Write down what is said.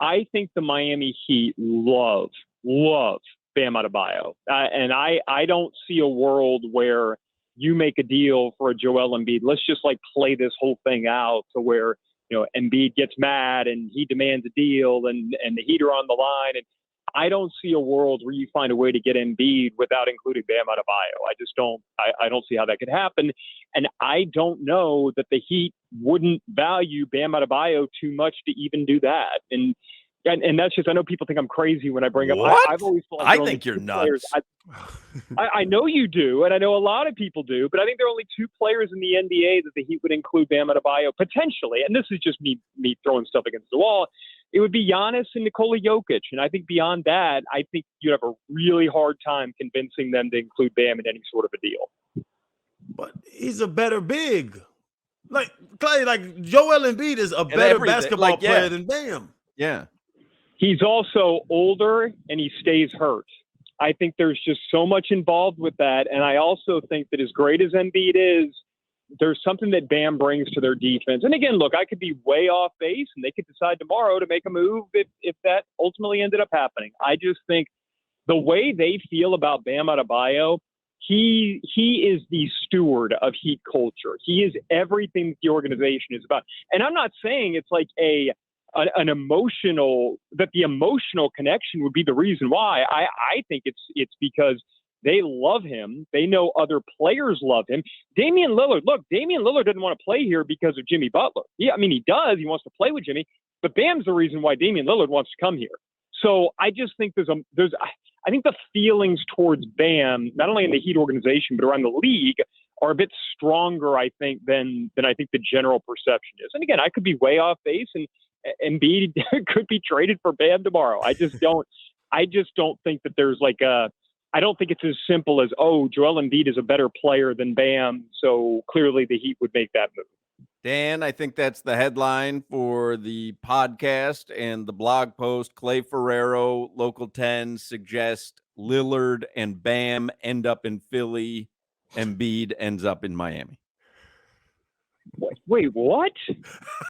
I think the Miami Heat love Bam Adebayo. And I don't see a world where you make a deal for a Joel Embiid. Let's just like play this whole thing out to where, Embiid gets mad and he demands a deal and the Heat are on the line. And I don't see a world where you find a way to get Embiid without including Bam Adebayo. I just don't. I don't see how that could happen. And I don't know that the Heat wouldn't value Bam Adebayo too much to even do that. And that's just, I know people think I'm crazy when I bring up. I've always felt like I think you're nuts. I know you do, and I know a lot of people do, but I think there are only two players in the NBA that the Heat would include Bam Adebayo potentially. And this is just me throwing stuff against the wall. It would be Giannis and Nikola Jokic. And I think beyond that, I think you'd have a really hard time convincing them to include Bam in any sort of a deal. But he's a better big. Like Clay, like Joel Embiid is a better basketball player than Bam. Yeah. He's also older and he stays hurt. I think there's just so much involved with that. And I also think that as great as Embiid is, there's something that Bam brings to their defense. And again, look, I could be way off base and they could decide tomorrow to make a move if that ultimately ended up happening. I just think the way they feel about Bam Adebayo, he is the steward of Heat culture. He is everything that the organization is about. And I'm not saying it's like an emotional, that the emotional connection would be the reason why. I think it's because they love him. They know other players love him. Damian Lillard doesn't want to play here because of Jimmy Butler. Yeah, I mean, he does. He wants to play with Jimmy, but Bam's the reason why Damian Lillard wants to come here. So I just think I think the feelings towards Bam, not only in the Heat organization, but around the league, are a bit stronger, I think, than I think the general perception is. And again, I could be way off base, and Embiid could be traded for Bam tomorrow. I just don't think that there's I don't think it's as simple as, Joel Embiid is a better player than Bam, so clearly the Heat would make that move. Dan, I think that's the headline for the podcast and the blog post. Clay Ferraro, Local 10, suggest Lillard and Bam end up in Philly. Embiid ends up in Miami. Wait, what?